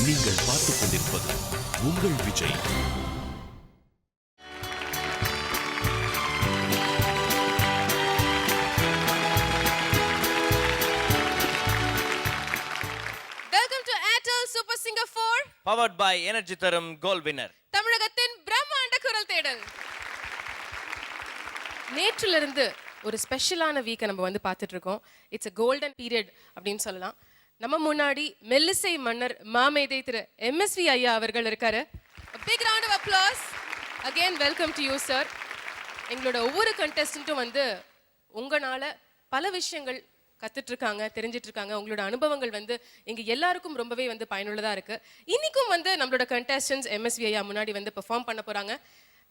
நீங்கள் பார்த்துக் கொண்டிருப்பது உங்கள் Vijay. Welcome to Airtel Super Singer 4 powered by energy தரும் கோல் வின்னர் தமிழகத்தின் பிரம்மாண்ட குரல் தேடல். நேற்றிலிருந்து ஒரு ஸ்பெஷலான வீக்கை நம்ம வந்து பார்த்துட்டு இருக்கோம். இட்ஸ் அ கோல்டன் பீரியட் அப்படின்னு சொல்லலாம். நம்ம முன்னாடி மெல்லிசை மன்னர் மாமேதை திரு MSV ஐயா அவர்கள் இருக்காரு. Big round of applause. Again welcome to you sir. எங்களோட ஒவ்வொரு கண்டெஸ்டன்ட்டும் வந்து உங்களால பல விஷயங்கள் கத்துட்டு இருக்காங்க, தெரிஞ்சிட்டு இருக்காங்க. உங்களோட அனுபவங்கள் வந்து எங்க எல்லாருக்கும் ரொம்பவே வந்து பயனுள்ளதா இருக்கு. இன்னைக்கும் வந்து நம்மளோட கண்டெஸ்டன்ட்ஸ் MSV ஐயா முன்னாடி வந்து பெர்ஃபார்ம் பண்ண போறாங்க.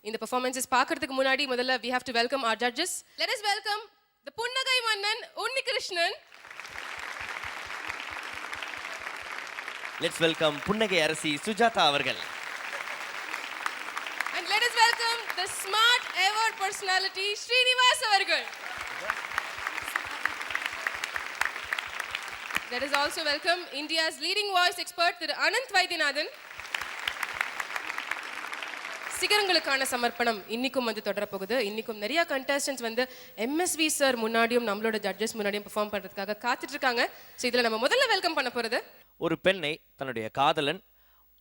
இந்த பெர்ஃபார்மன்ஸஸ் பார்க்கிறதுக்கு முன்னாடி முதல்ல we have to welcome our judges. Let us welcome the புன்னகை மன்னன் உன்னிகிருஷ்ணன். லெட்ஸ் வெல்கம் புன்னகை அரசி சுஜாதா அவர்கள். And let us welcome the smart award personality Srinivas அவர்கள். Let us also welcome India's leading voice expert திரு அனந்த் வைத்தியநாதன். சிகரங்களுக்கான சமர்ப்பணம் இன்னைக்கும் வந்து தொடர போகுது. இன்னைக்கும் நிறைய கண்டெஸ்டன்ட்ஸ் வந்து MSV சார் முன்னாடியும் நம்மளோட ஜட்ஜஸ் முன்னாடியும் பெர்ஃபார்ம் பண்றதுக்காக காத்துட்டு இருக்காங்க. ஸோ இதுல நம்ம முதல்ல வெல்கம் பண்ண போறது ஒரு பெண்ணை தன்னுடைய காதலன்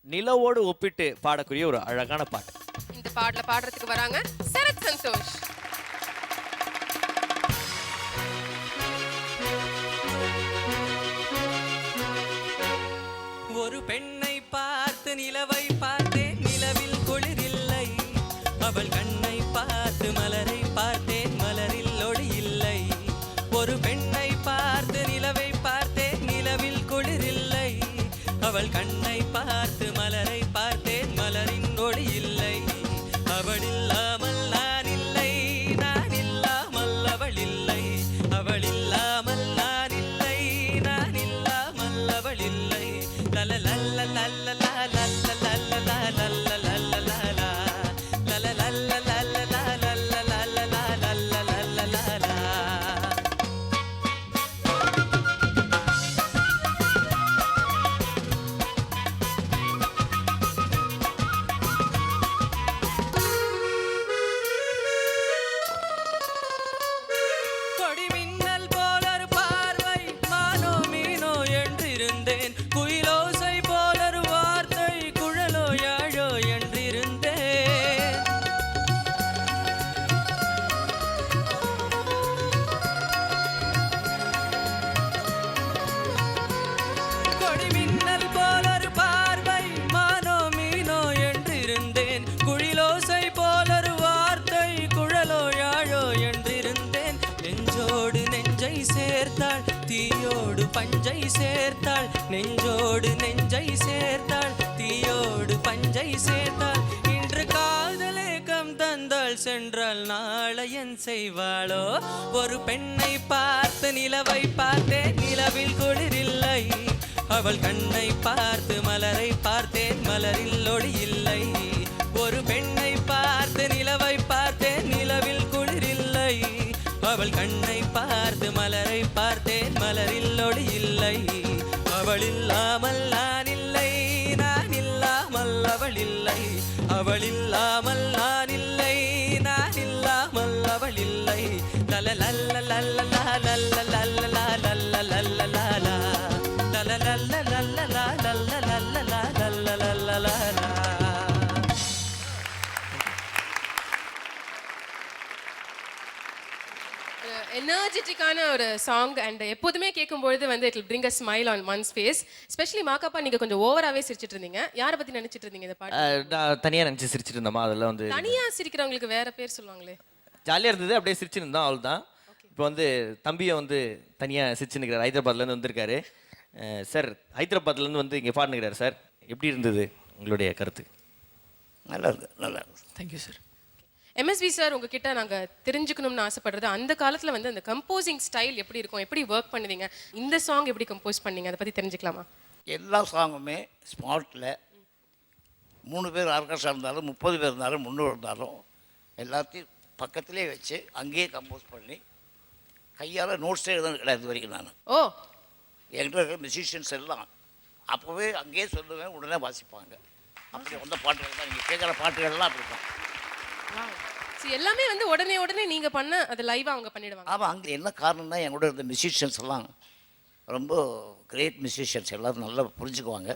நிலவோடு ஒப்பிட்டு பாடக்கூடிய ஒரு அழகான பாட்டு. இந்த பாடல பாடுறதுக்கு வராங்க சரத் சந்தோஷ். ஒரு பெண்ணை பார்த்து நிலவை பார்த்தேன், நிலவில் குளிரில்லை. அவள் கண்ணை பார்த்து மலரை பார்த்தேன், மலரில் ஒளி இல்லை. ஒரு பெண்ணை பார்த்து நிலவை பார்த்தேன், நிலவில் குளிரில்லை. அவள் கண்ணை பார்த்து மலரை பார்த்தேன், மலரின் ஒளி இல்லை. அவள் இல்லாமல் நான் இல்லை, நான் இல்லாமல் அவள் இல்லை. அவள் இல்லாமல் நான் இல்லை, நான் இல்லாமல் அவள் இல்லை. கொடி மின்னல் போலொரு பார்வை, மானோ மீனோ என்றிருந்தேன். குயிலோசை போலொரு வார்த்தை, குழலோ யாழோ என்றிருந்தேன். கொடி மின்னல் போலொரு பார்வை, மானோ மீனோ என்றிருந்தேன். குயிலோசை போலொரு வார்த்தை, குழலோ யாழோ என்றிருந்தேன். நெஞ்சோடு நெஞ்சை சேர்த்தாள், தீயோடு பஞ்சை சேர்த்தாள். நெஞ்சோடு நெஞ்சை சேர்த்தாள், தீயோடு பஞ்சை சேர்த்தாள். இன்று காதலேக்கம் தந்தாள், சென்றாள் நாளை என் செய்வாளோ. ஒரு பெண்ணை பார்த்து நிலவை பார்த்தேன், நிலவில் குளிரில்லை. அவள் கண்ணை பார்த்து மலரை பார்த்தேன், மலரில் ஒளி இல்லை. ஒரு பெண்ணை பார்த்து நிலவை பார்த்தேன், நிலவில் குளிரில்லை. அவள் கண்ணை பார்த்து மலரை பார்த்தேன், மலரில் ஒளி இல்லை. அவள் இல்லாமல் நான் இல்லை, நான் இல்லாமல் அவள் இல்லை. அவள் இல்லாமல் நான் இல்லை, நான் இல்லாமல் அவள் இல்லை. எனர்ஜெட்டிக்கான ஒரு சாங் அண்ட் எப்போதுமே கேட்கும்பொழுது வந்து it will bring a smile on one's face. Specially Ma Ka Pa நீங்க கொஞ்சம் ஓவராவே சிரிச்சிட்டு இருந்தீங்க. யாரை பத்தி நினைச்சிட்டு இருந்தீங்க இந்த பாட்டு? நான் தனியா நினைச்சு சிரிச்சிட்டு இருந்தோமா, அதெல்லாம் வந்து தனியா சிரிக்கிறவங்களுக்கு வேற பேர் சொல்லுவாங்களே. ஜாலியா இருந்தது, அப்படியே சிரிச்சு இருந்தோம், அவள் தான். இப்போ வந்து தம்பியை வந்து தனியா சிரிச்சு நிற்கிறார், ஹைதராபாத்லேருந்து வந்திருக்காரு. சார் ஹைதராபாத்லேருந்து வந்து இங்கே பாடுனுக்கிறார் சார். எப்படி இருந்தது உங்களுடைய கருத்து? நல்லா இருக்கு, நல்லா இருக்கு. Thank you sir. MSV சார் உங்ககிட்ட நாங்க தெரிஞ்சுக்கணும்னு ஆசைப்படுறது, அந்த காலத்துல வந்து அந்த கம்போசிங் ஸ்டைல் எப்படி இருக்கும், எப்படி ஒர்க் பண்ணுவீங்க, இந்த சாங் எப்படி கம்போஸ் பண்ணீங்க, அதை பத்தி தெரிஞ்சுக்கலாமா? எல்லா சாங்குமே ஸ்பாட்டில் 3 பேர் ஆர்கெஸ்ட்ரா இருந்தாலும் 30 பேர் இருந்தாலும் 300 இருந்தாலும் எல்லாத்தையும் பக்கத்திலே வச்சு அங்கேயே கம்போஸ் பண்ணி கையால் நோட்ஸே எழுதுறது கிடையாது இது வரைக்கும். நான் ஓ என்கிட்ட இருக்கிற மியூசிஷியன்ஸ் எல்லாம் அப்போவே அங்கேயே சொல்லுவேன், உடனே வாசிப்பாங்க. அப்படி வந்த பாட்டுகள் தான் நீங்கள் கேட்குற பாட்டுகள்லாம் அப்படி இருக்கும். ஸோ எல்லாமே வந்து உடனே உடனே நீங்க பண்ண அது லைவா அவங்க பண்ணிடுவாங்க. ஆமாம், அங்கே என்ன காரணம்னா என் கூட இருந்த மியூசிஷியன்ஸ் எல்லாம் ரொம்ப கிரேட் மியூசிஷியன்ஸ், எல்லோரும் நல்லா புரிஞ்சுக்குவாங்க,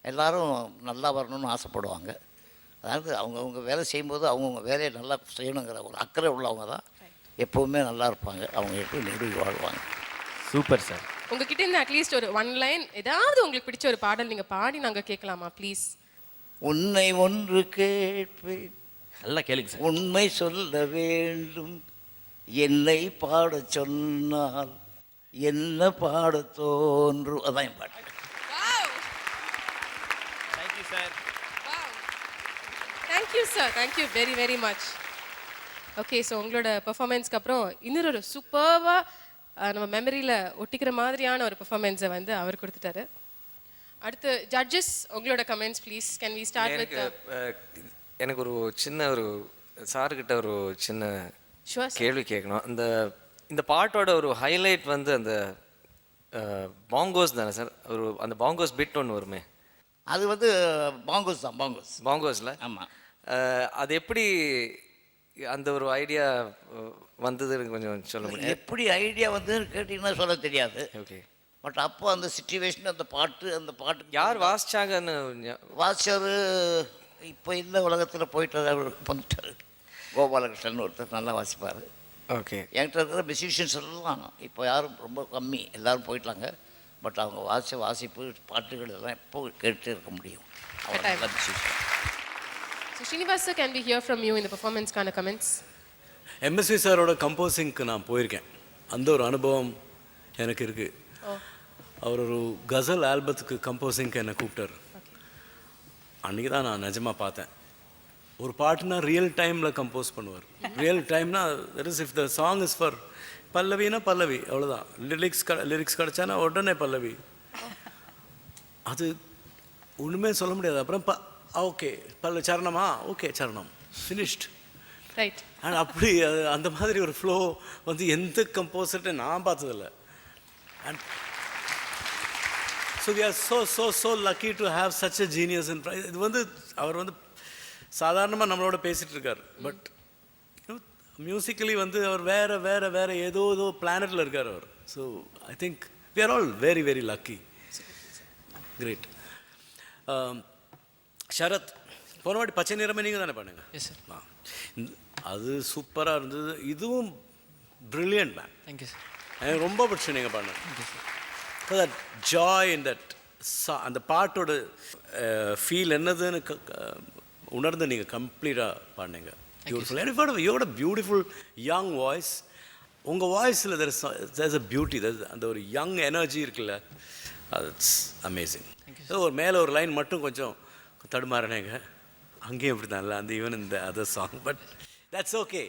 எல்லோரும் நல்லா வரணும்னு ஆசைப்படுவாங்க. அதாவது அவங்கவுங்க வேலை செய்யும்போது அவங்கவுங்க வேலையை நல்லா செய்யணுங்கிற ஒரு அக்கறை உள்ளவங்க தான் எப்போவுமே நல்லா இருப்பாங்க. அவங்க எப்பவும் நெடுவி வாழ்வாங்க. Super sir. உங்ககிட்ட இருந்து அட்லீஸ்ட் ஒரு ஒன் லைன் ஏதாவது உங்களுக்கு பிடிச்ச ஒரு பாடல் நீங்க பாடி நாங்க கேட்கலாமா ப்ளீஸ்? உன்னை ஒன்று கேட்பேன், நல்லா கேளுங்க சார். உண்மை சொல்ல வேண்டும், என்னை பாடச் சொன்னால் என்ன பாட தோன்றும். அதான் என் பாட்டு. Thank you sir. Thank you sir, thank you very very much. Okay, so உங்களோட பெர்ஃபார்மன்ஸ்க்கு அப்புறம் இன்னொரு சூப்பர்வாக நம்ம மெமரியில் ஒட்டிக்கிற மாதிரியான ஒரு பெர்ஃபார்மன்ஸை வந்து அவர் கொடுத்துட்டாரு. அடுத்து ஜட்ஜஸ், உங்களோட comments please. Can we start with? எனக்கு ஒரு சின்ன ஒரு சார்கிட்ட ஒரு சின்ன கேள்வி கேட்கணும். இந்த பாட்டோட ஒரு ஹைலைட் வந்து அந்த பாங்கோஸ் தானே சார்? அந்த பாங்கோஸ் பிட் ஒன்று வருமே, அது வந்து பாங்கோஸ் தான். பாங்கோஸில். ஆமாம். அது எப்படி அந்த ஒரு ஐடியா வந்ததுன்னு கொஞ்சம் சொல்ல முடியும்? எப்படி ஐடியா வந்ததுன்னு கேட்டிங்கன்னா சொல்ல தெரியாது. ஓகே. பட் அப்போ அந்த சிச்சுவேஷன், அந்த பாட்டு யார் வாசிச்சாங்கன்னு? வாசிச்சார் இப்போ இந்த உலகத்தில் போயிட்டு அவர் வந்துட்டார், கோபாலகிருஷ்ணன் ஒருத்தர் நல்லா வாசிப்பார். ஓகே. என்கிட்ட இருக்கிற மியூசிஷியன்ஸ் எல்லாம் இப்போ யாரும் ரொம்ப கம்மி, எல்லோரும் போயிட்டாங்க. பட் அவங்க வாசிப்பு பாட்டுகள் எல்லாம் எப்போ கேட்டுட்டே இருக்க முடியும். அவர் நல்ல musician. So Srinivas sir, can we hear from you இந்த பெர்ஃபார்மன்ஸ்க்கான கமெண்ட்ஸ்? எம்எஸ்வி சாரோட கம்போசிங்க்கு நான் போயிருக்கேன். அந்த ஒரு அனுபவம் எனக்கு இருக்குது. அவர் ஒரு கசல் ஆல்பத்துக்கு கம்போசிங்க்கு என்னை கூப்பிட்டார். அன்றைக்கி தான் நான் நிஜமாக பார்த்தேன். ஒரு பாட்டுனா ரியல் டைமில் கம்போஸ் பண்ணுவார். ரியல் டைம்னா that is if the song is for பல்லவினா பல்லவி, அவ்வளோதான். லிரிக்ஸ் கிடச்சானா உடனே பல்லவி. அது ஒன்றுமே சொல்ல முடியாது. அப்புறம் ஓகே சரணமா, ஓகே சரணம், ஃபினிஷ்ட். ரைட். அண்ட் அப்படி அந்த மாதிரி ஒரு ஃப்ளோ வந்து எந்த கம்போசர்கிட்ட நான் பார்த்ததில்ல. And so we are so lucky to have such a genius in. இது வந்து அவர் வந்து சாதாரணமாக நம்மளோட பேசிகிட்டு இருக்கார். பட் மியூசிக்கலி வந்து அவர் வேறு ஏதோ பிளானட்டில் இருக்கார் அவர். So I think we are all very very lucky. Great. Sharath, போன வாட்டி பச்சை நிறமே நீங்கள் தானே பண்ணுங்க? Yes sir. அது சூப்பராக இருந்தது. இதுவும் ப்ரில்லியன்ட் மேன். Thank you sir. எனக்கு ரொம்ப பிடிச்சி நீங்கள் பண்ணுங்க. தட் ஜாய் இன் தட் அந்த பாட்டோட ஃபீல் என்னதுன்னு உணர்ந்து நீங்கள் கம்ப்ளீட்டாக பாடினீங்க. பியூட்டிஃபுல். யோட பியூட்டிஃபுல் யங் வாய்ஸ். உங்கள் வாய்ஸில் தேர்ஸ் அ பியூட்டி, அந்த ஒரு யங் எனர்ஜி இருக்குல்ல, இட்ஸ் அமேசிங். ஒரு மேலே ஒரு லைன் மட்டும் கொஞ்சம் தடுமாறினேங்க, அங்கேயும் இப்படி தான் இல்லை, அந்த ஈவன் இந்த other song. But that's okay.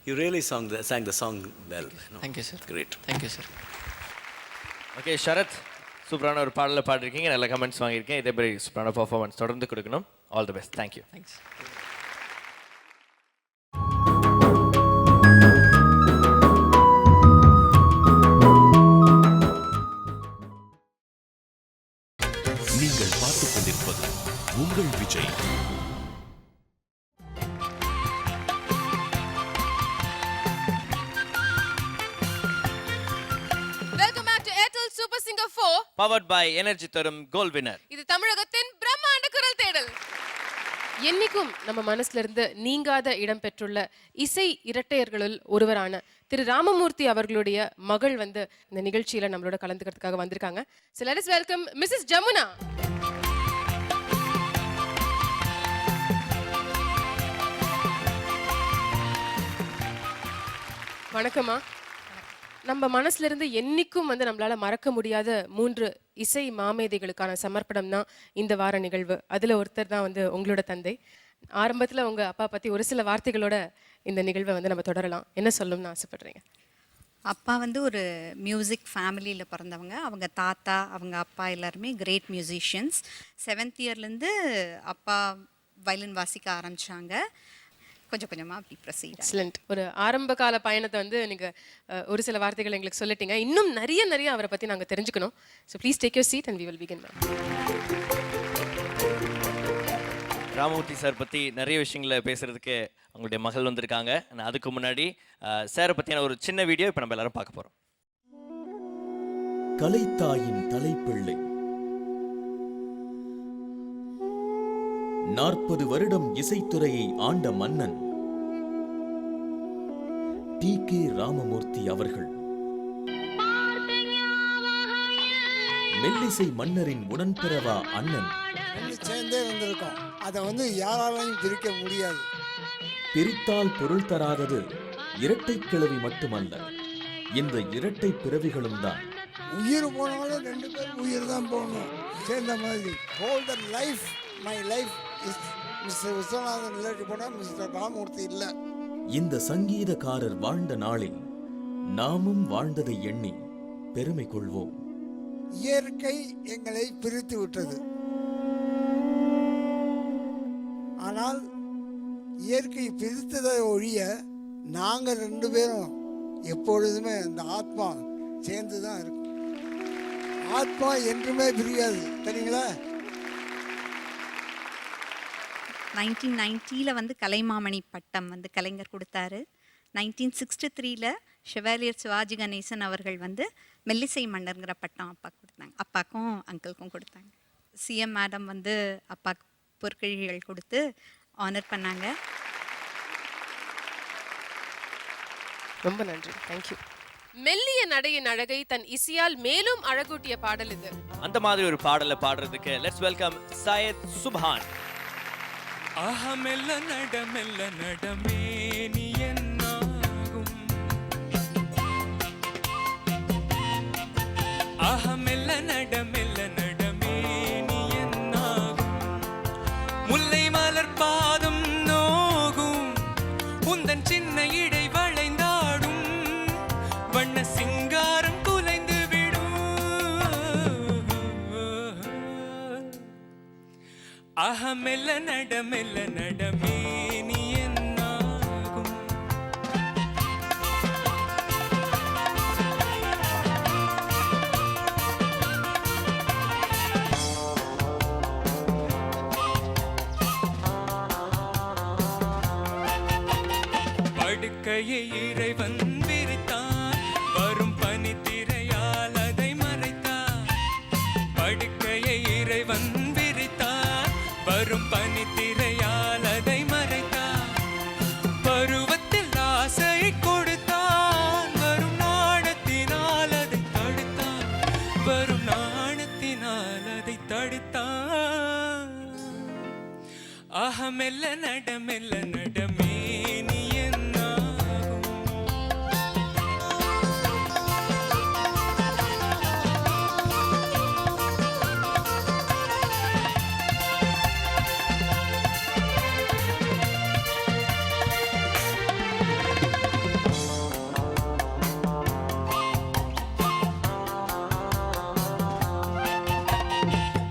You really sang the song well. Thank you sir. Great. Thank you sir. Okay Sharath, சூப்பரான ஒரு பாடலை பாடிருக்கீங்க, நல்ல கமெண்ட்ஸ் வாங்கியிருக்கேன். இதே மாதிரி சூப்பரான பர்ஃபார்மன்ஸ் தொடர்ந்து கொடுக்கணும். All the best. Thank you. Thanks. நீங்கள் பார்த்துக் கொண்டிருப்பது உங்கள் Vijay. Welcome back to Airtel Super Singer 4, powered by energy தரும் கோல் வினர். இது தமிழகத்தின் பிரம்மாண்ட குரல் தேடல். என்னைக்கும் நம்ம மனசுல இருந்து நீங்காத இடம் பெற்றுள்ள இசை இரட்டையர்களுள் ஒருவரான திரு ராமமூர்த்தி அவர்களுடைய மகள் வந்து இந்த நிகழ்ச்சியில நம்மளோட கலந்துக்கிறதுக்காக வந்திருக்காங்க. So let us welcome Mrs. Jamuna. வணக்கம்மா. நம்ம மனசுல இருந்து என்னைக்கும் வந்து நம்மளால மறக்க முடியாத 3 இசை மாமேதைகளுக்கான சமர்ப்பணம் தான் இந்த வார நிகழ்வு. அதுல ஒருத்தர் தான் வந்து உங்களோட தந்தை. ஆரம்பத்துல உங்க அப்பா பத்தி ஒரு சில வார்த்தைகளோட இந்த நிகழ்வை வந்து நம்ம தொடரலாம். என்ன சொல்லணும்னு ஆசைப்படுறீங்க? அப்பா வந்து ஒரு மியூசிக் ஃபேமிலியில் பிறந்தவங்க. அவங்க தாத்தா, அவங்க அப்பா எல்லாருமே கிரேட் மியூசிஷியன்ஸ். 7th இயர்லேருந்து அப்பா வயலின் வாசிக்க ஆரம்பித்தாங்க. கொஞ்சம் கொஞ்சமாக அப்படி ப்ரொசீட். எக்ஸலண்ட். ஒரு ஆரம்ப கால பயணத்தை வந்து நீங்கள் ஒரு சில வார்த்தைகள் எங்களுக்கு சொல்லிட்டீங்க. இன்னும் நிறைய அவரை பற்றி நாங்கள் தெரிஞ்சுக்கணும். So please take your seat and we will begin. Ramamurthy sir பற்றி நிறைய விஷயங்களை பேசுகிறதுக்கு அவங்களுடைய மகள் வந்திருக்காங்க. ஆனால் அதுக்கு முன்னாடி சாரை பற்றியான ஒரு சின்ன வீடியோ இப்போ நம்ம எல்லாரும் பார்க்க போகிறோம். கலைத்தாயின் தலைப்பிள்ளை 40 வருடம் இசைத்துறையை ஆண்ட மன்னன் TK ராமமூர்த்தி அவர்கள் மெல்லிசை மன்னரின் உடன்பிறவா அண்ணன். சேர்ந்தே வந்திருக்கோம். அதை வந்து யாராலையும் பிரிக்க முடியாது. பிரித்தால் பொருள் தராதது இரட்டை கிழவி மட்டுமல்ல, இந்த இரட்டை பிறவிகளும் தான். உயிர் போனாலும் 2 பேர் உயிர் தான் போகணும். சேர்ந்த மாதிரி whole the life my life is mister Viswanathan இல்லாட்டி போனால் மிஸ்டர் ராமமூர்த்தி இல்லை. இந்த சங்கீதக்காரர் வாழ்ந்த நாளில் நாமும் வாழ்ந்ததை எண்ணி பெருமை கொள்வோம். இயற்கை எங்களை பிரித்து விட்டது. ஆனால் இயற்கை பிரித்ததை ஒழிய நாங்கள் 2 பேரும் எப்பொழுதுமே அந்த ஆத்மா சேர்ந்து தான் இருக்கும். ஆத்மா என்றுமே பிரியாது, தெரியுங்களா? 1990 வந்து கலைமாமணி பட்டம் வந்து கலைஞர் கொடுத்தாரு. 1963 ஷெவாலியர் சிவாஜி கணேசன் அவர்கள் வந்து மெல்லிசை மன்னர்ங்கிற பட்டம் அப்பாவுக்கு கொடுத்தாங்க. அப்பாக்கும் அங்கிளுக்கும் கொடுத்தாங்க. சிஎம் மேடம் வந்து அப்பாவுக்கு பொற்கழிகள் கொடுத்து ஆனர் பண்ணாங்க. ரொம்ப நன்றி, தேங்க்யூ. மெல்லிய நடையின் அழகை தன் இசையால் மேலும் அழகூட்டிய பாடல் இது. அந்த மாதிரி ஒரு பாடலை பாடுறதுக்கு லெட்ஸ் வெல்கம் சையத் சுப்ஹான். மெல்ல நடமே நீ என்னாகும், மெல்ல நடமே நீ என்னாகும், முல்லை மலர் பாதம் நோகும், உந்தன் சின்ன இடை வளைந்தாடும், வண்ண சிங்காரம் குலைந்து விடும், மெல்ல நடமே நீ என்னாகும். படுக்கையை இறைவன் விரித்தான், வரும் பனி திரையால் அதை மறைத்தான். படுக்கையை இறைவன் விரித்தான், வரும் பனி திரையால் அதை மறைத்தான். பருவத்தில் ஆசை கொடுத்தான், வரும் நாணத்தினால் அதை தடுத்தான், வரும் நாணத்தினால் அதை தடுத்தான். மெல்ல நடமே நீ என்னாகும்.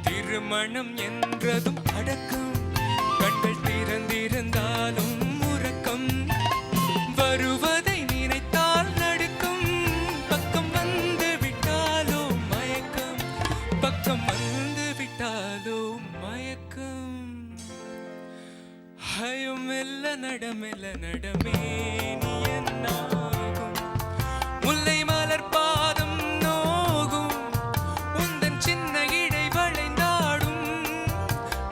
திருமணம் என்றதும் அடக்கம், கண்கள் திறந்திருந்தாலும் உறக்கம், வருவதை நினைத்தால் நடுக்கம், பக்கம் வந்து விட்டாலோ மயக்கம், பக்கம் வந்து விட்டாலோ மயக்கம். மெல்ல நடமே நீ என்னாகும், முல்லை மலர் பாதம் நோகும், உந்தன் சின்ன இடை வளைந்தாடும்,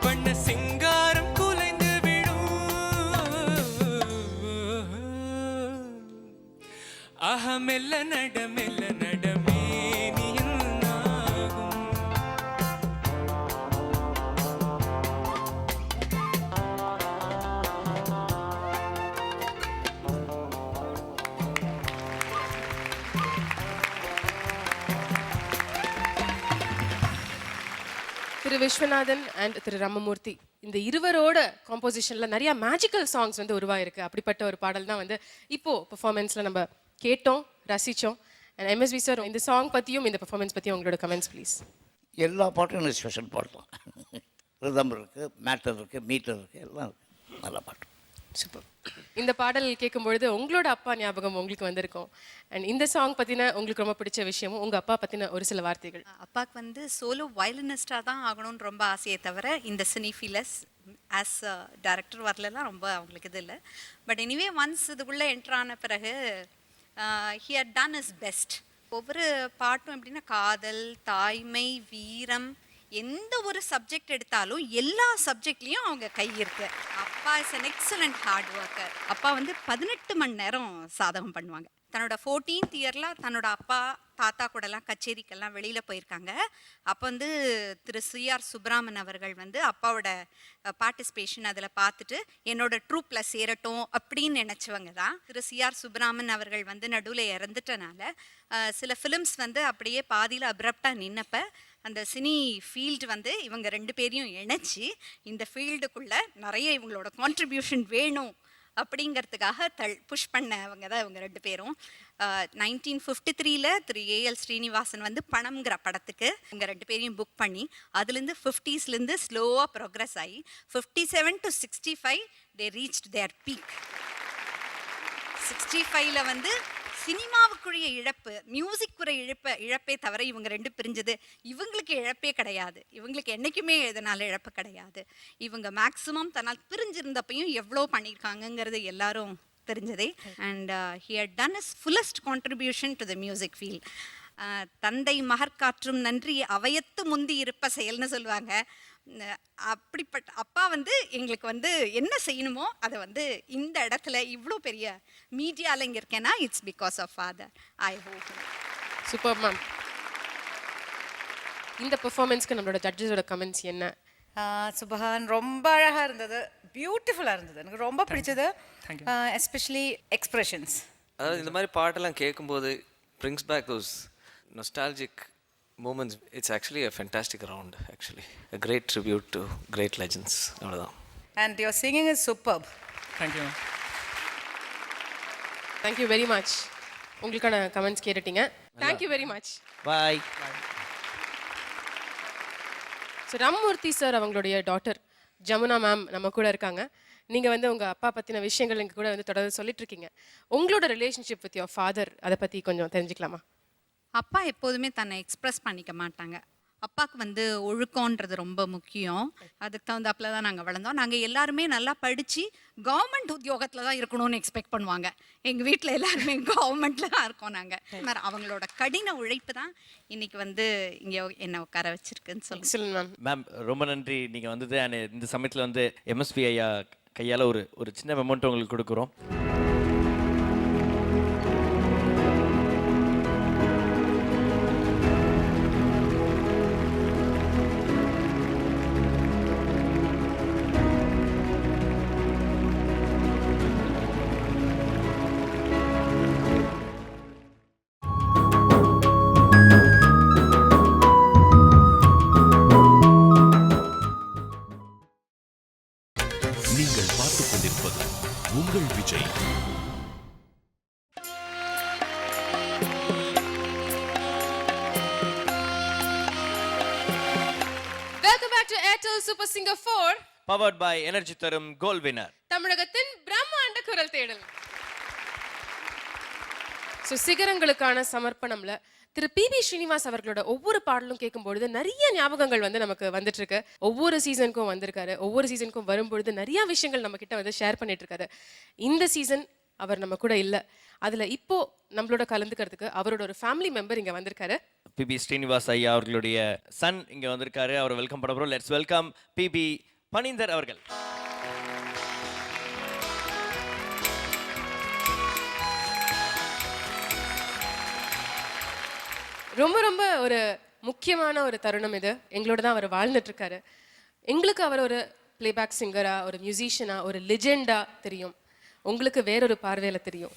வண்ண சிங்காரம் குலைந்து விடும், மெல்ல நடமே நீ என்னாகும். திரு விஸ்வநாதன் அண்ட் திரு ராமமூர்த்தி இந்த இருவரோட காம்போசிஷனில் நிறைய மேஜிக்கல் சாங்ஸ் வந்து உருவாயிருக்கு. அப்படிப்பட்ட ஒரு பாடல் தான் வந்து இப்போ பெர்ஃபார்மன்ஸில் நம்ம கேட்டோம், ரசித்தோம். அண்ட் MSV சார், இந்த சாங் பற்றியும் இந்த பெர்ஃபார்மன்ஸ் பற்றியும் உங்களோட கமெண்ட்ஸ் ப்ளீஸ். எல்லா பாட்டும் எனக்கு ஸ்பெஷல் பாடலாம். ரிதம் இருக்குது, மேட்டர் இருக்குது, மீட்டர் இருக்குது, எல்லாம் இருக்குது. நல்ல பாட்டு. சூப்பர். இந்த பாடல் கேட்கும்பொழுது உங்களோட அப்பா ஞாபகம் உங்களுக்கு வந்திருக்கும். அண்ட் இந்த சாங் பற்றின உங்களுக்கு ரொம்ப பிடிச்ச விஷயமும் உங்கள் அப்பா பற்றின ஒரு சில வார்த்தைகள். அப்பாவுக்கு வந்து சோலோ வயலினிஸ்டாக தான் ஆகணும்னு ரொம்ப ஆசையே தவிர இந்த சினிஃபீலஸ் ஆஸ் டைரக்டர் வரலாம் ரொம்ப அவங்களுக்கு இது இல்லை. பட் எனிவே ஒன்ஸ் இதுக்குள்ளே என்ட்ரான பிறகு he had done is best. ஒவ்வொரு பாட்டும் எப்படின்னா காதல், தாய்மை, வீரம், எந்த ஒரு சப்ஜெக்ட் எடுத்தாலும் எல்லா சப்ஜெக்ட்லேயும் அவங்க கை இருக்கு. அப்பா is an excellent hard worker. அப்பா வந்து 18 மணி நேரம் சாதகம் பண்ணுவாங்க. தன்னோட 14th இயரில் தன்னோட அப்பா தாத்தா கூடலாம் கச்சேரிக்கெல்லாம் வெளியில் போயிருக்காங்க. அப்போ வந்து திரு சிஆர் சுப்ராமன் அவர்கள் வந்து அப்பாவோட பார்ட்டிசிபேஷன் அதில் பார்த்துட்டு என்னோட ட்ரூப்பில் சேரட்டும் அப்படின்னு நினச்சவங்க தான். திரு சிஆர் சுப்ராமன் அவர்கள் வந்து நடுவில் இறந்துட்டனால சில ஃபிலிம்ஸ் வந்து அப்படியே பாதியில் அப்ரப்டாக நின்னப்ப அந்த சினி ஃபீல்டு வந்து இவங்க 2 பேரையும் இணைச்சி இந்த ஃபீல்டுக்குள்ளே நிறைய இவங்களோட கான்ட்ரிபியூஷன் வேணும் அப்படிங்கிறதுக்காக புஷ் பண்ணவங்க தான் இவங்க 2 பேரும். 1953 திரு ஏஎல் ஸ்ரீனிவாசன் வந்து பணம்ங்கிற படத்துக்கு இவங்க 2 பேரையும் புக் பண்ணி அதுலேருந்து 50s ஸ்லோவாக ப்ரோக்ரஸ் ஆகி 57 to 65 they reached their peak. 65 வந்து சினிமாவுக்குரிய இழப்பு, மியூசிக்குரிய இழப்பே தவிர இவங்க 2 பிரிஞ்சது இவங்களுக்கு இழப்பே கிடையாது. இவங்களுக்கு என்றைக்குமே இதனால் இழப்பு கிடையாது. இவங்க மேக்ஸிமம் தன்னால் பிரிஞ்சிருந்தப்பையும் எவ்வளோ பண்ணியிருக்காங்கங்கிறது எல்லாரும் தெரிஞ்சதே. And he had done his fullest contribution to the music field. தந்தை மகற்காற்றும் நன்றி அவையத்து முந்தி இருப்ப செயல்னு சொல்லுவாங்க. அப்படிப்பட்ட அப்பா வந்து எங்களுக்கு வந்து என்ன செய்யணுமோ அதை வந்து இந்த இடத்துல இவ்வளோ பெரிய மீடியாவில் இங்கே இருக்கேன்னா it's because of father. I hope. Super ma'am. இந்த பெர்ஃபார்மன்ஸ்க்கு நம்மளோட ஜட்ஜஸோட கமெண்ட்ஸ் என்ன? சுபஹான் ரொம்ப அழகாக இருந்தது, பியூட்டிஃபுல்லாக இருந்தது, எனக்கு ரொம்ப பிடிச்சது. Especially expressions. அதாவது இந்த மாதிரி பாட்டெல்லாம் கேட்கும்போது brings back those nostalgic moments. It's actually a fantastic round, actually. A great tribute to great legends. அவ்வளவுதான். And your singing is superb. Thank you. Thank you very much. உங்களுக்கான கமெண்ட்ஸ் கேட்டுட்டீங்க. Thank you very much. Bye. So Ramamoorthy sir அவங்களுடைய daughter Jamuna ma'am நம்ம கூட இருக்காங்க. நீங்கள் வந்து உங்கள் அப்பா பற்றின விஷயங்கள் எங்கள் கூட வந்து தொடர்ந்து சொல்லிட்டு இருக்கீங்க. உங்களோட ரிலேஷன்ஷிப் வித் யோர் ஃபாதர் அதை பற்றி கொஞ்சம் தெரிஞ்சுக்கலாமா? அப்பா எப்போதுமே தன்னை எக்ஸ்ப்ரெஸ் பண்ணிக்க மாட்டாங்க. அப்பாவுக்கு வந்து ஒழுக்கம்ன்றது ரொம்ப முக்கியம். அதுக்கு தகுந்தாப்புல தான் நாங்கள் வளர்ந்தோம். நாங்கள் எல்லாருமே நல்லா படித்து கவர்மெண்ட் உத்தியோகத்தில் தான் இருக்கணும்னு எக்ஸ்பெக்ட் பண்ணுவாங்க. எங்கள் வீட்டில் எல்லாருமே கவர்மெண்ட்டில் தான் இருக்கோம் நாங்கள். அவங்களோட கடின உழைப்பு தான் இன்னைக்கு வந்து இங்கே என்னை உட்கார வச்சிருக்குன்னு சொல்லுங்கள். மேம். மேம் ரொம்ப நன்றி நீங்கள் வந்தது. அண்ட் இந்த சமயத்தில் வந்து எம்எஸ்வி ஐயா கையால் ஒரு சின்ன மெமௌண்ட் உங்களுக்கு கொடுக்குறோம். நீங்கள் பார்த்துக் கொண்டிருப்பது உங்கள் Vijay. Welcome back to Airtel Super Singer 4 powered by energy தரும் கோல் வினர் தமிழகத்தின் பிரம்மாண்ட குரல் தேடல். ஸோ சிகரங்களுக்கான சமர்ப்பணம்ல திரு பிபி ஸ்ரீனிவாஸ் அவர்களோட ஒவ்வொரு பாடலும் கேட்கும்பொழுது நிறைய ஞாபகங்கள் வந்து நமக்கு வந்துட்டு இருக்கு. ஒவ்வொரு சீசனுக்கும் வந்திருக்காரு. ஒவ்வொரு சீசனுக்கும் வரும்பொழுது நிறைய விஷயங்கள் நம்ம கிட்ட வந்து ஷேர் பண்ணிட்டு இருக்காரு. இந்த சீசன் அவர் நம்ம கூட இல்லை. அதுல இப்போ நம்மளோட கலந்துக்கிறதுக்கு அவரோட ஒரு ஃபேமிலி மெம்பர் இங்க வந்திருக்காரு. பிபி ஸ்ரீனிவாஸ் ஐயா அவர்களுடைய சன் இங்க வந்திருக்காரு. அவரை வெல்கம் பண்ண போறோம். லெட்ஸ் வெல்கம் பிபி பனிந்தர் அவர்கள். ரொம்ப ரொம்ப ஒரு முக்கியமான ஒரு தருணம் இது. எங்களோட தான் அவர் வாழ்ந்துட்டு இருக்காரு. எங்களுக்கு அவர் ஒரு பிளேபேக் சிங்கரா, ஒரு மியூசிஷியனா, ஒரு லெஜெண்டா தெரியும். உங்களுக்கு வேறொரு பார்வையில தெரியும்.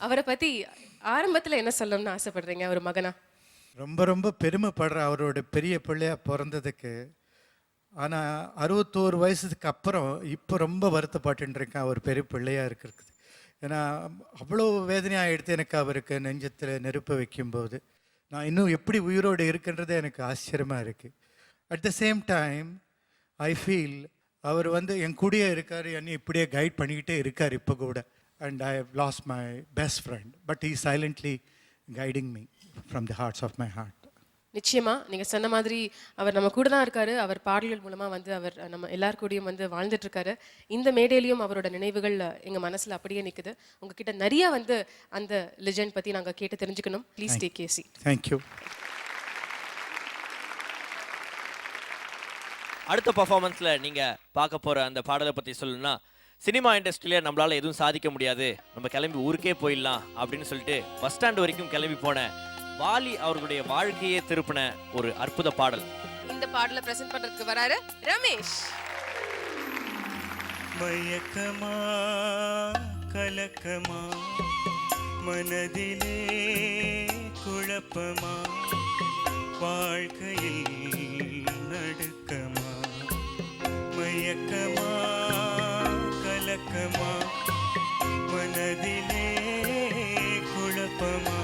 அவரை பத்தி ஆரம்பத்தில் என்ன சொல்லணும்னு ஆசைப்படுறீங்க ஒரு மகனா? ரொம்ப ரொம்ப பெருமைப்படுற அவரோட பெரிய பிள்ளையா பிறந்ததுக்கு. ஆனால் 61 வயசுக்கு அப்புறம் இப்போ ரொம்ப வருத்தப்பட்டு இருக்கேன் அவர் பெரிய பிள்ளையா இருக்கிறது. ஏன்னா அவ்வளோ வேதனையாக எடுத்து எனக்கு அவருக்கு நெஞ்சத்தில் நெருப்ப வைக்கும்போது நான் இன்னும் எப்படி உயிரோடு இருக்குன்றது எனக்கு ஆச்சரியமாக இருக்குது. At the same time I feel அவர் வந்து என் கூடயே இருக்கார், என்னை இப்படியே கைட் பண்ணிக்கிட்டே இருக்கார் இப்போ கூட. And I have lost my best friend, but he silently guiding me from the hearts of my heart. நிச்சயமா நீங்க சொன்ன மாதிரி அவர் நம்ம கூட தான் இருக்காரு. அவர் பாடல்கள் மூலமா வந்து அவர் நம்ம எல்லார் கூடயும் வந்து வாழ்ந்துட்டு இருக்காரு. இந்த மேடையிலையும் அவரோட நினைவுகள் எங்க மனசுல அப்படியே நிக்குது. உங்ககிட்ட நிறைய வந்து அந்த லெஜெண்ட் பத்தி நாங்க கேட்டு தெரிஞ்சுக்கணும். Please take AC. தேங்க்யூ. அடுத்த பர்ஃபார்மன்ஸில் நீங்கள் பார்க்க போகிற அந்த பாடலை பற்றி சொல்லணும்னா, சினிமா இண்டஸ்ட்ரியில நம்மளால் எதுவும் சாதிக்க முடியாது, நம்ம கிளம்பி ஊருக்கே போயிடலாம் அப்படின்னு சொல்லிட்டு பஸ் ஸ்டாண்ட் வரைக்கும் கிளம்பி போன வாலி அவர்களுடைய வாழ்க்கையே திருப்பின ஒரு அற்புத பாடல். இந்த பாடலை பிரசன்ட் பண்றதுக்கு வராரு ரமேஷ். மயக்கமா கலக்கமா மனதிலே குழப்பமா வாழ்க்கையில் நடுக்கமா மயக்கமா கலக்கமா மனதிலே குழப்பமா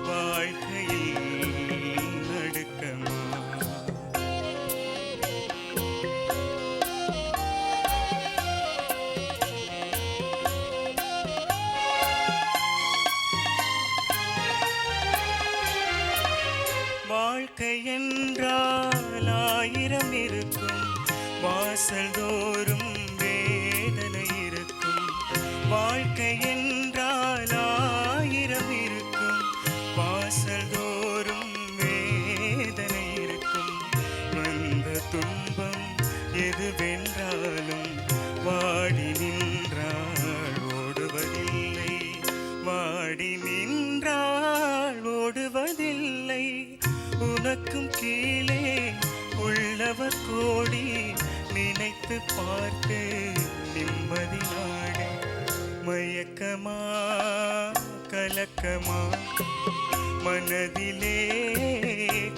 வாழ்க்கையில் நடுக்கமா வாழ்க்கை என்றால் 1000 இருக்கும், வாசல் தோறும் வேதனை இருக்கும். வாழ்க்கை என்றால் 1000 இருக்கும், வாசல் தோறும் வேதனை இருக்கும். வந்த துன்பம் எதுவென்றாலும் வாடி நின்றாள் ஓடுவதில்லை, வாடி நின்றாள் ஓடுவதில்லை. உனக்கும் கீழே உள்ளவர் கோடி, நினைத்து பார்த்து நிம்மதி நாடு. மயக்கமா கலக்கமா மனதிலே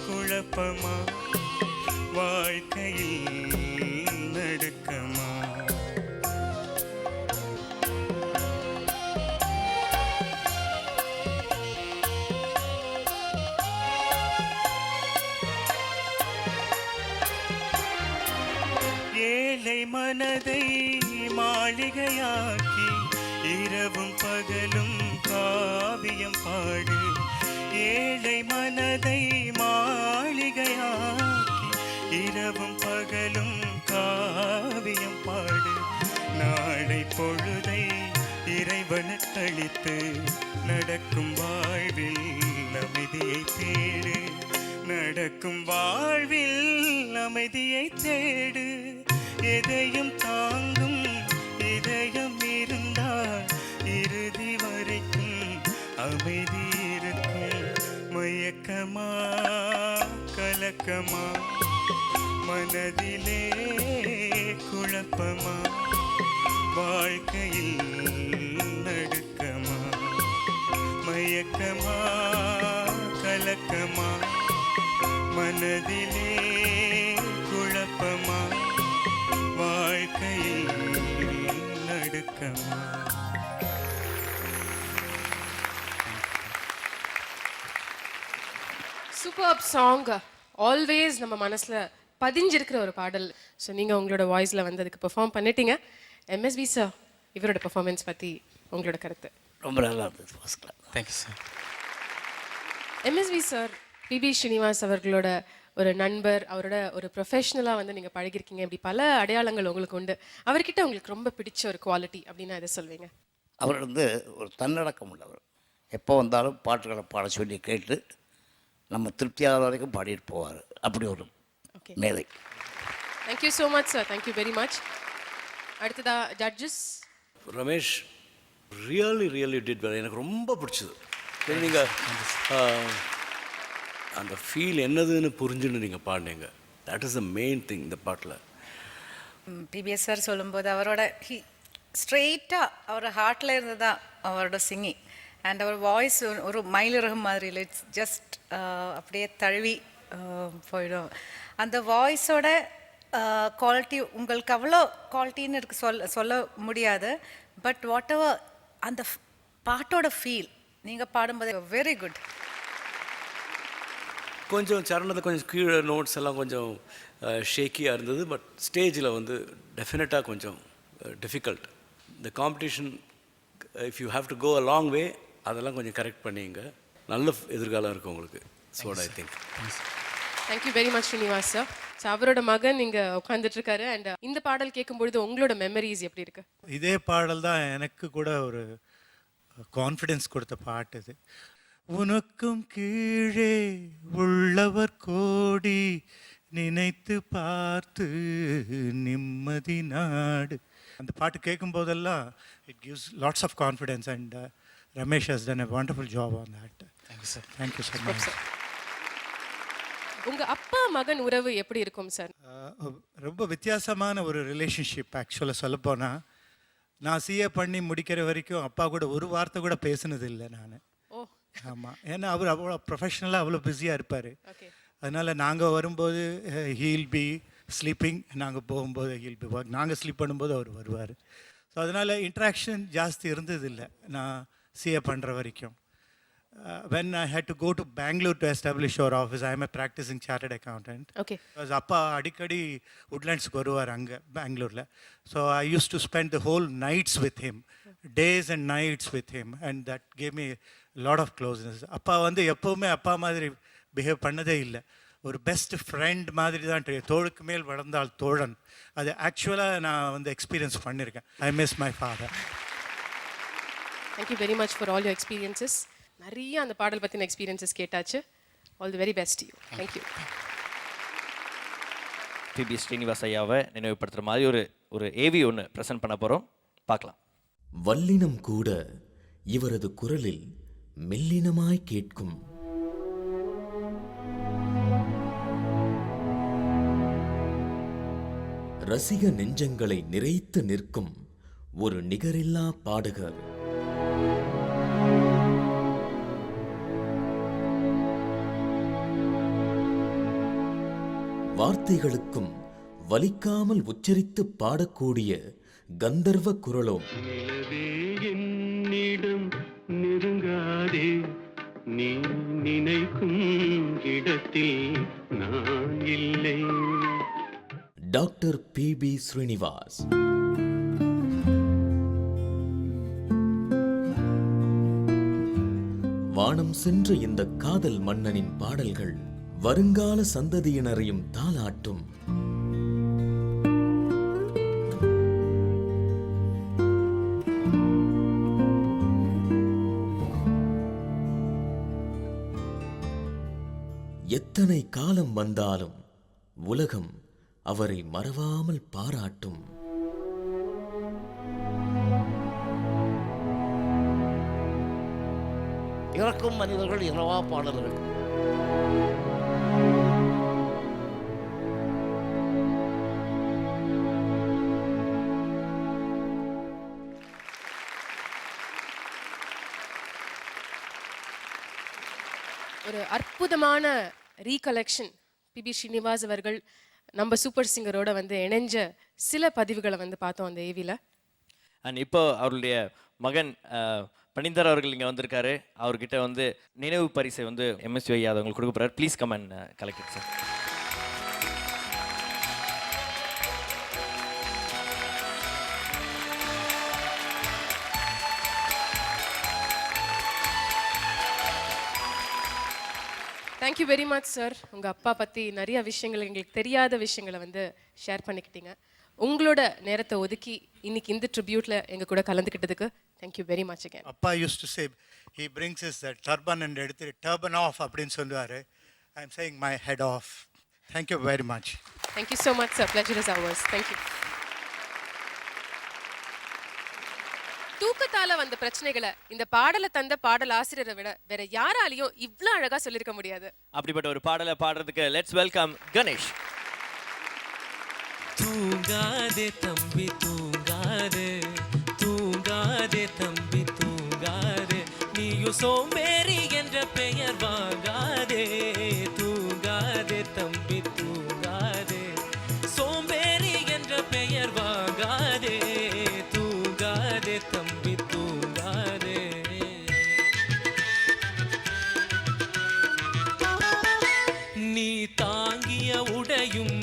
குழப்பமா வாழ்க்கையில் நடுக்கமா. ஏழை மனதை மாளிகையாக்கி இரவும் பகலும் காவியம் பாடு. ஏழை மனதை மாளிகையாக்கி இரவும் பகலும் காவியம் பாடு. நாளை பொழுதை இறைவனுக்களித்து நடக்கும் வாழ்வில் அமைதியை தேடு, நடக்கும் வாழ்வில் அமைதியை தேடு. எதையும் தாங்கும் இதயம் இருந்தால் இறுதி வரைக்கும் அமைதி இருக்கும். மயக்கமா கலக்கமா மனதிலே குழப்பமா வாழ்க்கையில் நடுக்கமா. மயக்கமா கலக்கமா மனதிலே குழப்பமா வாழ்க்கையில் நடுக்கமா. சூப்பர் சாங், ஆல்வேஸ் நம்ம மனசுல பதிஞ்சிருக்கிற ஒரு பாடல். ஸோ நீங்க உங்களோட வாய்ஸ்ல வந்து அதுக்கு பெர்ஃபார்ம் பண்ணிட்டீங்க. எம்எஸ்வி சார், இவரோட பெர்ஃபார்மன்ஸ் பத்தி உங்களோட கருத்து? ரொம்ப நல்லா இருந்தது, first class. Thank you sir. MSV sir, P B Srinivas அவர்களோட ஒரு நண்பர், அவரோட ஒரு ப்ரொஃபஷனலாக வந்து நீங்கள் பழகிருக்கீங்க. இப்படி பல அடையாளங்கள் உங்களுக்கு உண்டு. அவர்கிட்ட உங்களுக்கு ரொம்ப பிடிச்ச ஒரு குவாலிட்டி அப்படின்னா எதை சொல்வீங்க? அவர் வந்து ஒரு தன்னடக்கம் உள்ளவர். எப்போ வந்தாலும் பாட்டுகளை பாட சொல்லி கேட்டு நம்ம திருப்தியாகிற வரைக்கும் பாடிட்டு போவார். அப்படி ஒரு மேதை. Thank you so much sir, thank you very much. அடுத்ததா judges. Ramesh really did well. எனக்கு ரொம்ப பிடிச்சது. நீங்கள் அந்த ஃபீல் என்னதுன்னு புரிஞ்சுன்னு நீங்கள் பாடினீங்க. That is the main thing இந்த பாட்டில். பிபிஎஸ் சார் சொல்லும்போது அவரோட ஸ்ட்ரெயிட்டாக அவர் ஹார்ட்டில் இருந்து தான் அவரோட சிங்கிங். அண்ட் அவர் வாய்ஸ் ஒரு மயிலிறகும் மாதிரி இல்லை, இட்ஸ் ஜஸ்ட் அப்படியே தழுவி போயிடும். அந்த வாய்ஸோட குவாலிட்டி உங்களுக்கு அவ்வளோ குவாலிட்டின்னு இருக்கு சொல்ல முடியாது. பட் வாட் எவர் அந்த பாட்டோட ஃபீல் நீங்கள் பாடும்போது வெரி குட். கொஞ்சம் சரணத்தில் கொஞ்சம் கீழே நோட்ஸ் எல்லாம் கொஞ்சம் ஷேக்கியாக இருந்தது. பட் ஸ்டேஜில் வந்து டெஃபினட்டாக கொஞ்சம் டிஃபிகல்ட். இந்த competition if you have to go a long way, அதெல்லாம் கொஞ்சம் கரெக்ட் பண்ணிங்க. நல்ல எதிர்காலம் இருக்குது உங்களுக்கு. So I think. Thank you very much Srinivas sir. So அவரோட மகன் இங்கே உட்காந்துட்டு இருக்காரு. அண்ட் இந்த பாடல் கேட்கும்பொழுது உங்களோட மெமரிஸ் எப்படி இருக்கு? இதே பாடல் தான் எனக்கு கூட ஒரு கான்ஃபிடென்ஸ் கொடுத்த பாட்டு இது. உனக்கும் கீழே உள்ளவர் கோடி, நினைத்து பார்த்து நிம்மதி நாடு. அந்த பாட்டு கேட்கும் போதெல்லாம் it gives lots of confidence. And Ramesh has done a wonderful job on that. Thank you sir. Thank you so much. உங்க அப்பா மகன் உறவு எப்படி இருக்கும் சார்? ரொம்ப வித்தியாசமான ஒரு ரிலேஷன்ஷிப். ஆக்சுவலாக சொல்லப்போனால் நான் சிஏ பண்ணி முடிக்கிற வரைக்கும் அப்பா கூட ஒரு வார்த்தை கூட பேசுனது இல்லை நான். ஆமாம், ஏன்னா அவர் அவ்வளோ ப்ரொஃபஷ்னலாக அவ்வளோ பிஸியாக இருப்பார். அதனால் நாங்கள் வரும்போது ஹீல் பி ஸ்லீப்பிங், நாங்கள் போகும்போது ஹீல் பி ஒர்க், நாங்கள் ஸ்லீப் பண்ணும்போது அவர் வருவார். ஸோ அதனால் இன்ட்ராக்ஷன் ஜாஸ்தி இருந்ததில்லை நான் சிஏ பண்ணுற வரைக்கும். When I had to go to Bangalore to establish our office, I am a practicing chartered accountant. Okay. Because அப்பா அடிக்கடி உட்லண்ட்ஸ்க்கு வருவார் அங்கே பெங்களூரில். So I use to spend the whole nights with him, days and nights with him, and that gave me lot of closeness. அப்பா வந்து எப்போவுமே அப்பா மாதிரி பிஹேவ் பண்ணதே இல்லை. ஒரு பெஸ்ட் ஃப்ரெண்ட் மாதிரி தான், தோளுக்கு மேல் வளர்ந்தால் தோழன். அது ஆக்சுவலாக நான் வந்து எக்ஸ்பீரியன்ஸ் பண்ணியிருக்கேன். I miss my father. Thank you very much for all your experiences. நிறைய அந்த பாடல் பற்றின எக்ஸ்பீரியன்சஸ் கேட்டாச்சு. All the very best you. Thank you. PB Srinivas ஐயாவை நினைவுபடுத்துகிற மாதிரி ஒரு ஏவி ஒன்று ப்ரெசென்ட் பண்ண போகிறோம், பார்க்கலாம். வல்லினம் கூட இவரது குரலில் மெல்லினமாய் கேட்கும். ரசிக நெஞ்சங்களை நிறைத்து நிற்கும் ஒரு நிகரில்லா பாடகர். வார்த்தைகளுக்கும் வலிக்காமல் உச்சரித்து பாடக்கூடிய கந்தர்வ குரலோ. என்னிடம் நெருங்காதே, நீ நினைக்கும் இடத்தில் நான் இல்லை. Doctor P B Srinivas. வானம் சென்ற இந்த காதல் மன்னனின் பாடல்கள் வருங்கால சந்ததியினரையும் தாலாட்டும். எத்தனை காலம் வந்தாலும் உலகம் அவரை மறவாமல் பாராட்டும். இறக்கும் மனிதர்கள் இரவா பாடல்கள். ஒரு அற்புதமான ரீகலெக்ஷன். பிபி ஸ்ரீனிவாஸ் அவர்கள் நம்ம சூப்பர் சிங்கரோட வந்து இணைஞ்ச சில பதிவுகளை வந்து பார்த்தோம் அந்த ஏவியில். அண்ட் இப்போ அவருடைய மகன் பணிந்தர் அவர்கள் இங்கே வந்திருக்காரு. அவர்கிட்ட வந்து நினைவு பரிசை வந்து எம்எஸ்வி ஐயா அவங்களுக்கு கொடுக்க போகிறார். Please come and collect it sir. Thank you very much sir. உங்கள் அப்பா பற்றி நிறைய விஷயங்கள், எங்களுக்கு தெரியாத விஷயங்களை வந்து ஷேர் பண்ணிக்கிட்டீங்க. உங்களோட நேரத்தை ஒதுக்கி இன்னைக்கு இந்த ட்ரிபியூட்டில் எங்கள் கூட கலந்துக்கிட்டதுக்கு தேங்க்யூ வெரி மச் அகேன். அப்பா use to say he brings his turban and எடுத்து டர்பன் ஆஃப் அப்படின்னு சொல்லுவார். I am saying my head off. Thank you very much. Thank you so much sir. Pleasure is ours. Thank you. தூக்கத்தால வந்த பிரச்சனைகளை இந்த பாடலை தந்த பாடல் ஆசிரியரை விட வேற யாராலையும் இவ்வளோ அழகா சொல்லியிருக்க முடியாது. அப்படிப்பட்ட ஒரு பாடலை பாடுறதுக்கு லெட்ஸ் வெல்கம் கணேஷ். தூங்காதே தம்பி தூங்காதே, தூங்காதே தம்பி தூங்காதே, நீயும் சோம்பேறி என்ற பெயர் வாங்காதே. தூங்காதே தம்பி தூங்காதே, சோம்பேறி என்ற பெயர் வாங்காதே. தூங்காதே தம்பி தூங்காதே. நீ தாங்கிய உடையும்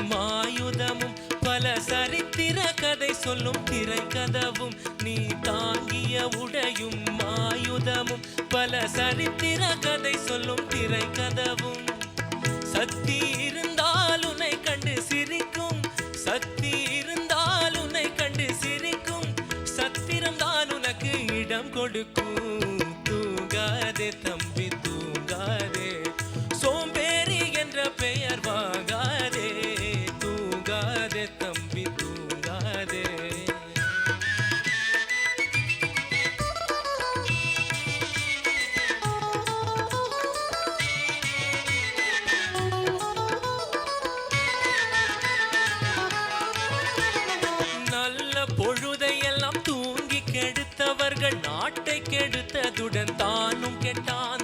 கதவும் நீ தாங்கிய உடையும் ஆயுதமும் பல சரித்திர கதை சொல்லும் திரை கதவும் சக்தி இருந்தால் உன்னை கண்டு சிரிக்கும் சக்தி இருந்தால் உன்னை கண்டு சிரிக்கும் சத்திரம் தான் உனக்கு இடம் கொடுக்கும் தூங்காதே தம்பி தூங்காதே சோம்பேறி என்ற பெயர் வாங்காதே தூங்காதே தம்பி தூங்காதே நல்ல பொழுதையெல்லாம் தூங்கி கெடுத்தவர்கள் நாட்டை கெடுத்ததுடன் தானும் கெட்டான்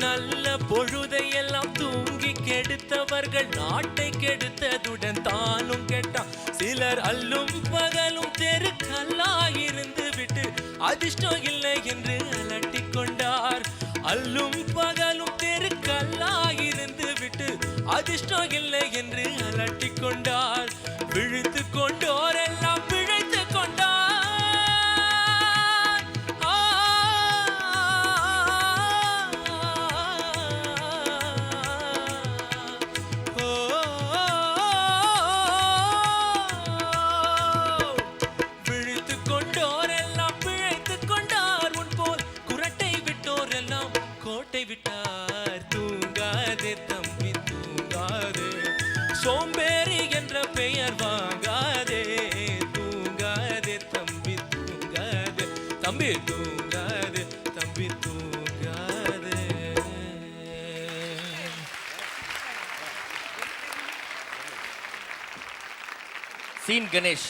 நல்ல பொழுதையெல்லாம் தூங்கி கெடுத்தவர்கள் நாட்டை கெடுத்ததுடன் தானும் கெட்டான் சிலர் அல்லும் பகலும் தெருக்கல்லாயிருந்து விட்டு அதிர்ஷ்டம் இல்லை என்று அலட்டிக் கொண்டார் அல்லும் பகலும் தெருக்கல்லாயிருந்து விட்டு அதிர்ஷ்டம் இல்லை என்று அலட்டிக் கொண்டார் விழித்து கொண்டோரெல்லாம் பிழைத்து கொண்டார் விழித்து கொண்டோரெல்லாம் பிழைத்து கொண்டார் உன் போல் குரட்டை விட்டோரெல்லாம் கோட்டை விட்டார் தூங்காதே தம்பி தூங்காதே சோம்பேறி என்ற பெயர் வாங்காதே தூங்காதே தம்பி தூங்காதே தம்பி தூங்காதே தம்பி தூங்காதே சீன் கணேஷ்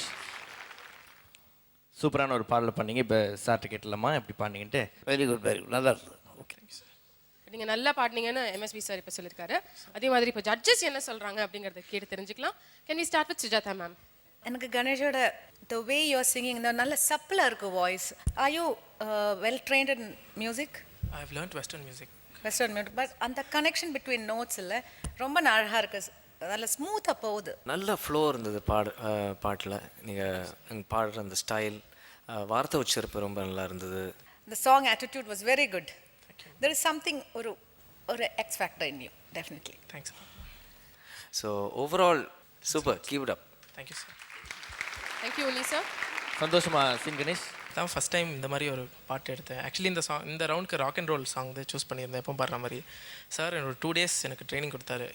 சூப்பரான ஒரு பாடல் பண்ணீங்க. இப்போ சார்ட்ட கேட்டலாமா எப்படி பாடினீங்கன்ட்டு? வெரி குட் நல்லா இருக்குது. ஓகே நீங்க நல்லா பாடுனீங்கன்னு எம்எஸ்வி சார் இப்போ சொல்லியிருக்காரு. அதே மாதிரி இப்போ ஜட்ஜஸ் என்ன சொல்றாங்க அப்படிங்கறத கேட்டு தெரிஞ்சுக்கலாம். Can we start with Sujatha ma'am? எனக்கு கணேஷோட த வே யூஆர் சிங்கிங் இந்த நல்ல சப்பிளாக இருக்குது voice. Are you well trained in music? I have learned western music. Western music but அந்த கனெக்ஷன் பிட்வீன் நோட்ஸ் இல்லை ரொம்ப அழகாக இருக்குது, நல்ல ஸ்மூத்தாக போகுது. நல்ல ஃப்ளோ இருந்தது பாட்டில் நீங்கள் பாடுற அந்த ஸ்டைல் வார்த்தை உச்சரிப்பு ரொம்ப நல்லா இருந்தது. The song attitude was very good. There is something or X factor in you, definitely. Thanks. So overall, super. Keep it up. Thank you, sir. Thank you, Lisa. சந்தோஷமா சீன் கணேஷ்? தான் ஃபஸ்ட் டைம் இந்த மாதிரி ஒரு பாட்டு எடுத்தேன். Actually இந்த ரவுண்டுக்கு rock and roll song தான் choose பண்ணியிருந்தேன் எப்போ பாடுற மாதிரி. சார் ஒரு 2 days எனக்கு ட்ரைனிங் கொடுத்தாரு.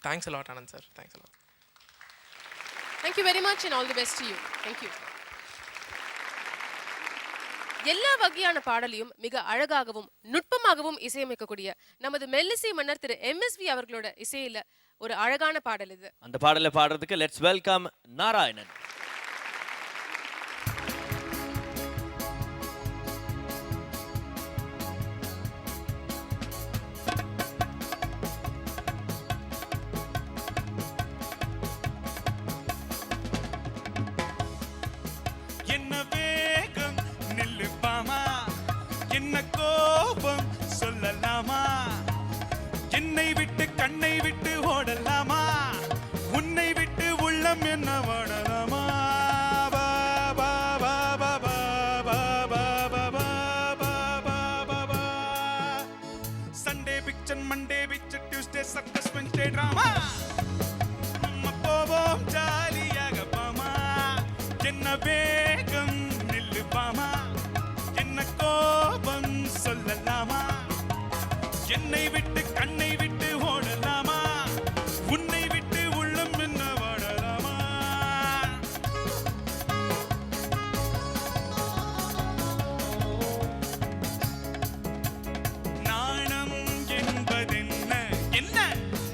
Thanks a lot Anand sir. Thanks a lot. Thank you very much and all the best to you. Thank you. எல்லா வகையான பாடலையும் மிக அழகாகவும் நுட்பமாகவும் இசையமைக்கக்கூடிய நமது மெல்லிசை மன்னர் திரு எம்எஸ்வி அவர்களோட இசையில ஒரு அழகான பாடல் இது. அந்த பாடலை பாடுறதுக்கு லெட்ஸ் வெல்கம் நாராயணன். என்ன வேகம் நில்லுப்பாமா, என்ன கோபம் சொல்லலாமா, என்னை விட்டு கண்ணை விட்டு ஓடலாமா, உன்னை விட்டு உள்ளம் என்ன ஓடலாமா. Sunday picture, Monday picture, Tuesday circus, Wednesday drama, போவோம் ஜாலியாக பாமா. என்ன வேகம் நில்லுப்பாமா, என்ன கோபம் சொல்லலாமா, என்னை விட்டு கண்ணை விட்டு ஓடலாமா, உன்னை விட்டு உள்ளம் என்ன வாடலாமா. நாணம் என்பதென்ன என்ன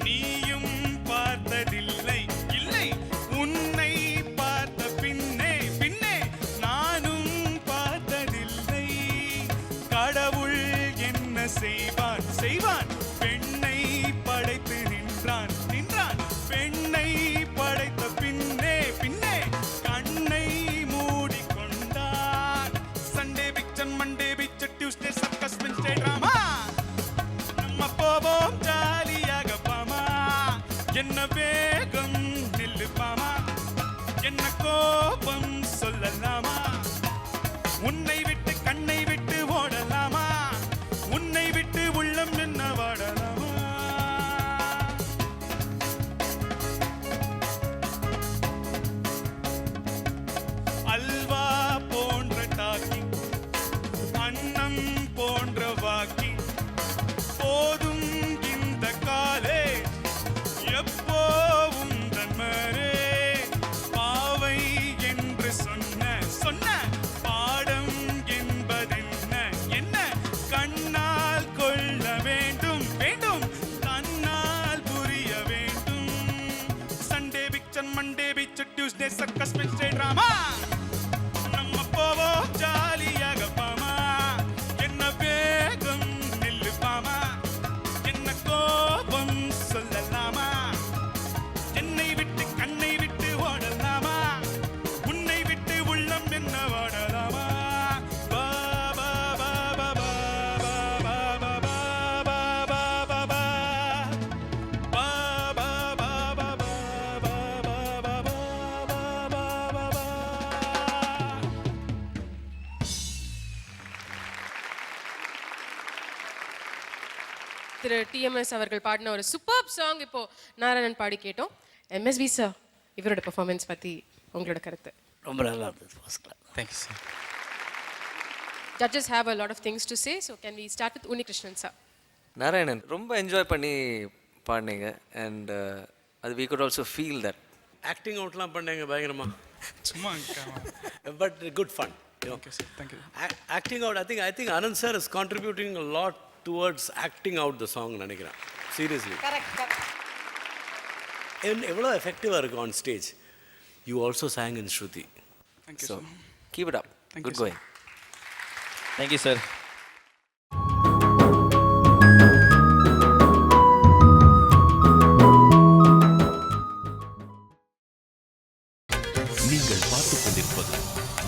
நீயும் பார்த்ததில்லை, இல்லை உன்னை பார்த்த பின்னே பின்னே நானும் பார்த்ததில்லை. கடவுள் என்ன செய்வான் செய்வான் பிச்சு டியூஸ்டே சர்க்கஸ் வென்ஸ்டே டிராமா நம்ம போவோம் ஜாலியாக பாமா என்ன வேகம் நில்லு பாமா என்ன கோபம் சொல்லலாமா என்னை விட்டு கண்ணை விட்டு ஓடலாமா உன்னை விட்டு உள்ளம் என்ன ஓடலாமா பா பா பா பா பா பா பா பா பா பா திரு டிஎம்எஸ் அவர்கள் பாடின ஒரு சூப்பர் சாங் இப்போ நாராயணன் பாடி கேட்டோம். எம்எஸ்வி சார், இவரோட பெர்ஃபார்மன்ஸ் பற்றி உங்களோட கருத்து? ரொம்ப நல்லா இருந்தது, first class. Thank you sir. Judges have a lot of things to say, so can we start with Unikrishnan sir? Narayanan ரொம்ப என்ஜாய் பண்ணி பாடினீங்க அண்ட் அது we good also feel that. Acting அவுட்லாம் பண்ணீங்க பயங்கரமா. சும்மா but good fun. Okay sir, thank you. Acting out I think Anand sir is contributing a lot towards acting out the song நினைக்கிறேன். Seriously எவ்வளோ எஃபெக்டிவாக இருக்கும் on stage. You also sang in Shruti. Thank you so sir. Keep it up. Good going. Thank you sir. நீங்கள் பார்த்துக் கொண்டிருப்பது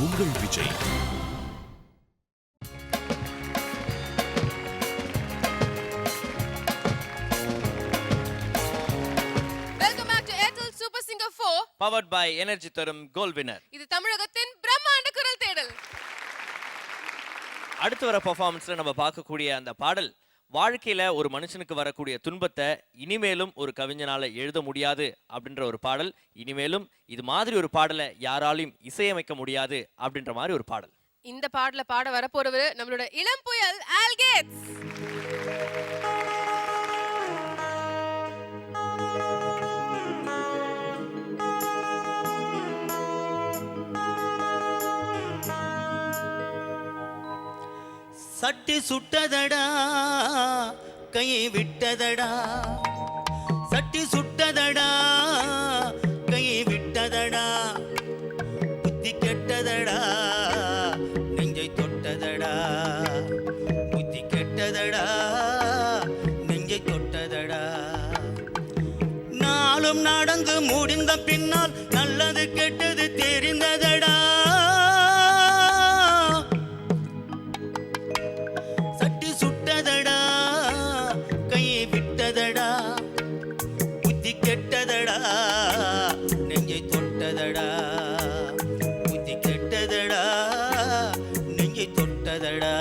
உங்கள் Vijay. Welcome back to Airtel Super Singer 4. Powered by energy தரும் Gold வினர். இது தமிழகத்தின் பிரம்மாண்ட குரல் தேடல். அடுத்து வர பெர்ஃபார்மன்ஸ்ல நம்ம பார்க்கக்கூடிய அந்த பாடல் வாழ்க்கையில ஒரு மனுஷனுக்கு வரக்கூடிய துன்பத்தை இனிமேலும் ஒரு கவிஞனால எழுத முடியாது அப்படின்ற ஒரு பாடல். இனிமேலும் இது மாதிரி ஒரு பாடலை யாராலையும் இசையமைக்க முடியாது அப்படின்ற மாதிரி ஒரு பாடல். இந்த பாடல பாட வரப்போறவர் நம்மளோட இளம் புயல் ஆல்கேட்ஸ். சட்டி சுட்டதடா கையை விட்டதடா, சட்டி சுட்டதடா கையை விட்டதடா, புத்தி கெட்டதடா நெஞ்சை தொட்டதடா, புத்தி கெட்டதடா நெஞ்சை தொட்டதடா. நாளும் நடந்து முடிந்த பின்னால் நல்லது கெட்டது தெரிந்ததடா, சட்டி சுட்டதடா கையை விட்டதடா, புத்தி கெட்டதடா நெஞ்சை தொட்டதடா, புத்தி கெட்டதடா நெஞ்சை தொட்டதடா.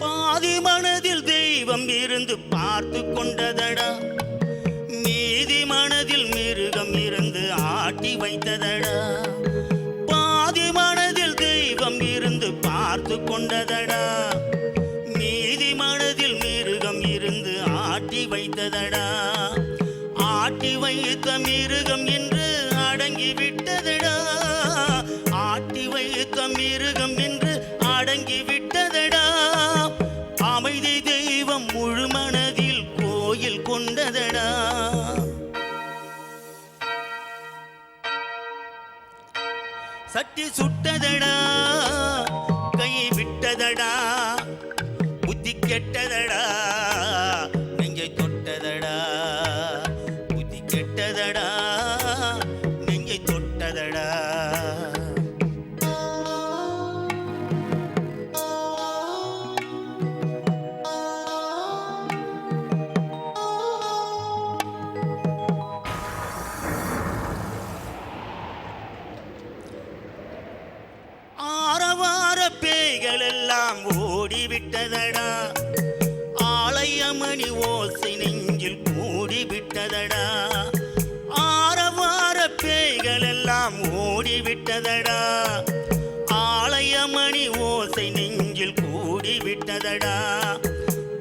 பாதி மனதில் தெய்வம் இருந்து பார்த்து கொண்டதடா, மீதி மனதில் மிருகம் இருந்து ஆட்டி வைத்ததடா. பாதி மனதில் தெய்வம் இருந்து பார்த்து கொண்டதடா, மீதி மனதில் மிருகம் இருந்து ஆட்டி வைத்ததடா. ஆட்டி வைத்த மிருகம் என்று அடங்கி விட்டதடா, ஆட்டி வைத்த மிருகம் என்று அடங்கி விட்டதடா. அமைதி தெய்வம் முழு மனதில் கோயில் கொண்டதடா. சட்டி சுட்டதடா கையை விட்டதடா, புத்தி கெட்டதடா நெஞ்சை தொட்டதடா, புத்தி கெட்டதடா நெஞ்சை தொட்டதடா. ஆரவார பேய்கள் எல்லாம் ஓடிவிட்டதடா, ஆலயமணி ஓசை நெஞ்சில் கூடிவிட்டதடா. ஆரவார பேய்கள் எல்லாம் ஓடிவிட்டதடா, ஆலயமணி ஓசை நெஞ்சில் கூடிவிட்டதடா.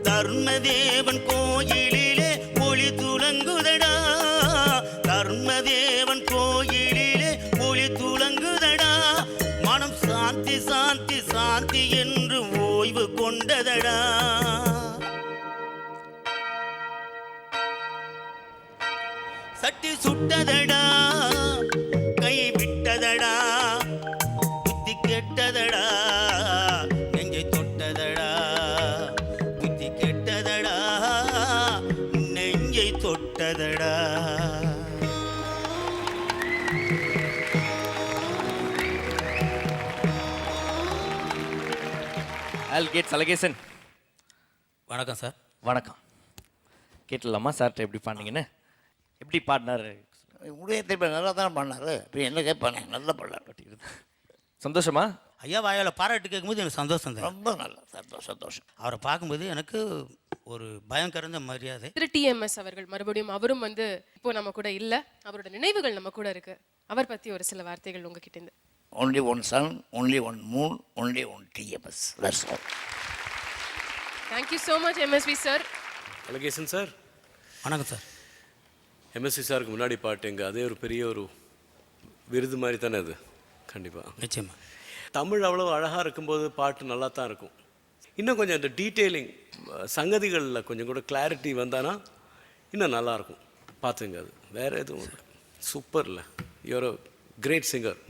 தர்மதேவன் கோயிலிலே ஒளி துலங்குதடா, வந்ததடா. சட்டி சுட்டதடா, கை விட்டதடா, புத்தி கெட்டதடா, நெஞ்சை தொட்டதடா, புத்தி கெட்டதடா, நெஞ்சை தொட்டதடா. ஆல்கேட் சலகேசன். வணக்கம் சார். வணக்கம். கேட்டலாமா சார்ட்ட எப்படி பாடினீங்கன்னு? எப்படி பாடினாரு? உடைய திருப்பி நல்லா தானே பண்ணார். இப்போ என்ன கேட்பானே, நல்லா பண்ணார். சந்தோஷமா? ஐயா வாயால் பாராட்டு கேட்கும்போது எனக்கு சந்தோஷம் தான். ரொம்ப நல்லா, சந்தோஷம். அவரை பார்க்கும்போது எனக்கு ஒரு பயம் கறந்த மரியாதை. திரு TMS அவர்கள் மறுபடியும் அவரும் வந்து இப்போ நம்ம கூட இல்ல, அவரோட நினைவுகள் நம்ம கூட இருக்கு. அவர் பத்தி ஒரு சில வார்த்தைகள் உங்ககிட்ட இருந்து. Only one sun, only one moon, only one TMS. That's all. Thank you so much MSV sir. Alagesan sir. வணக்கம் சார். MSV சாருக்கு முன்னாடி பாட்டுங்க, அதே ஒரு பெரிய ஒரு விருது மாதிரி தானே அது. கண்டிப்பாக. நிச்சயமா. தமிழ் அவ்வளோ அழகாக இருக்கும்போது பாட்டு நல்லா தான் இருக்கும். இன்னும் கொஞ்சம் இந்த டீட்டெயிலிங் சங்கதிகளில் கொஞ்சம் கூட கிளாரிட்டி வந்தானா இன்னும் நல்லாயிருக்கும். பார்த்துங்க, அது வேறு எதுவும் இல்லை. சூப்பர் இல்லை, you are a great singer.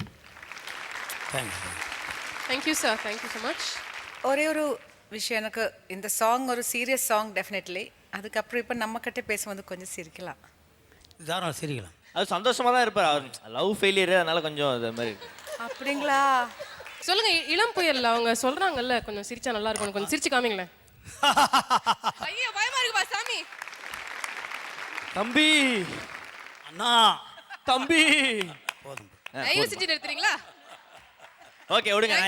Thank you sir. Thank you so much. ஒரே ஒரு விஷயம், எனக்கு இந்த சாங் ஒரு சீரியஸ் சாங் டெஃபினெட்லி. அதுக்கப்புறம் இப்போ நம்ம கிட்ட பேசும்போது கொஞ்சம் சிரிக்கலாம். தாராளம் சிரிக்கலாம். அது சந்தோஷமா தான் இருப்பார். அவர் லவ் ஃபெயிலியர், அதனால கொஞ்சம் அது மாதிரி. அப்படிங்களா? சொல்லுங்க. இளம் புயல்ல அவங்க சொல்றாங்கல்ல, கொஞ்சம் சிரிச்சா நல்லா இருக்கும், கொஞ்சம் சிரிச்சு காமிங்களேன். ஐயா பயமா இருக்குப்பா சாமி. தம்பி, அண்ணா, தம்பி, போதும். தயவு செஞ்சு நிறுத்துறீங்களா? ஓகே விடுங்க.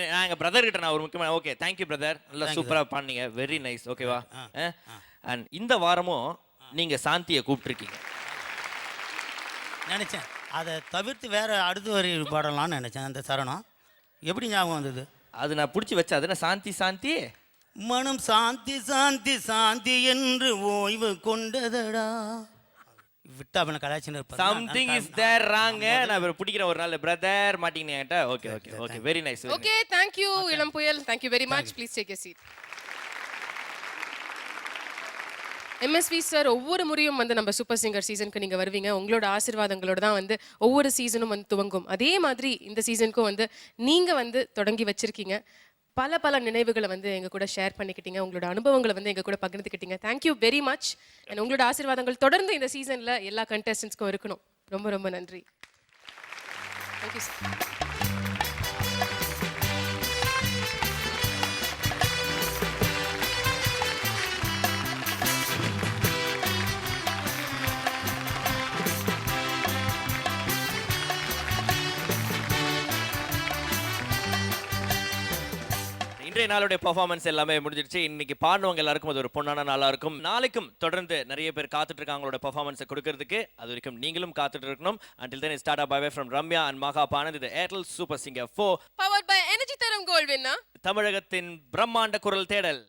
நான் எங்கள் பிரதர் கிட்ட நான் ஒரு முக்கியமான ஓகே தேங்க்யூ பிரதர், நல்லா சூப்பராக பாடினீங்க, வெரி நைஸ். ஓகேவா? அண்ட் இந்த வாரமும் நீங்கள் சாந்தியை கூப்பிட்டுருக்கீங்க. நினச்சேன் அதை தவிர்த்து வேற அடுத்து வரி பாடலாம்னு நினச்சேன். அந்த சரணம் எப்படி ஞாபகம் வந்தது? அது நான் பிடிச்சி வச்சேன். அது என்ன சாந்தி சாந்தி, மனம் சாந்தி சாந்தி சாந்தி என்று ஓய்வு கொண்டதடா. விட்டா அவனை கலாச்சின்னு சம்திங் இஸ் தேர் ராங்க. நான் பிடிக்கிறேன் ஒரு நாள் பிரதர் மாட்டீங்க. Okay okay okay, very nice. Okay, thank you இளம் புயல். Thank you very much. Please take your seat. MSV sir, ஒவ்வொரு முறையும் வந்து நம்ம சூப்பர் சிங்கர் சீசனுக்கு நீங்கள் வருவீங்க. உங்களோட ஆசீர்வாதங்களோட தான் வந்து ஒவ்வொரு சீசனும் வந்து துவங்கும். அதே மாதிரி இந்த சீசனுக்கும் வந்து நீங்கள் வந்து தொடங்கி வச்சிருக்கீங்க. பல பல நினைவுகளை வந்து எங்கள் கூட ஷேர் பண்ணிக்கிட்டீங்க. உங்களோட அனுபவங்களை வந்து எங்கள் கூட பகிர்ந்துக்கிட்டீங்க. Thank you very much. அண்ட் உங்களோட ஆசீர்வாதங்கள் தொடர்ந்து இந்த சீசனில் எல்லா கண்டஸ்டன்ஸ்க்கும் இருக்கணும். ரொம்ப ரொம்ப நன்றி. Thank you sir. இன்றைய நாளுடைய பெர்ஃபார்மன்ஸ் எல்லாமே முடிஞ்சிருச்சு. இன்னைக்கு பாடுறவங்க எல்லாருக்கும் அது ஒரு பொன்னான நாளா இருக்கும். நாளைக்கும் தொடர்ந்து நிறைய பேர் காத்துட்டு இருக்காங்க அவங்களோட பெர்ஃபார்மன்ஸை கொடுக்கறதுக்கு. அது வரைக்கும் நீங்களும் காத்துட்டு இருக்கணும். Until then, it's Tata bye bye from Ramya and Maha Panand, the Airtel Super Singer 4 powered by Energy Tharam Gold winner, தமிழகத்தின் பிரம்மாண்ட குரல் தேடல்.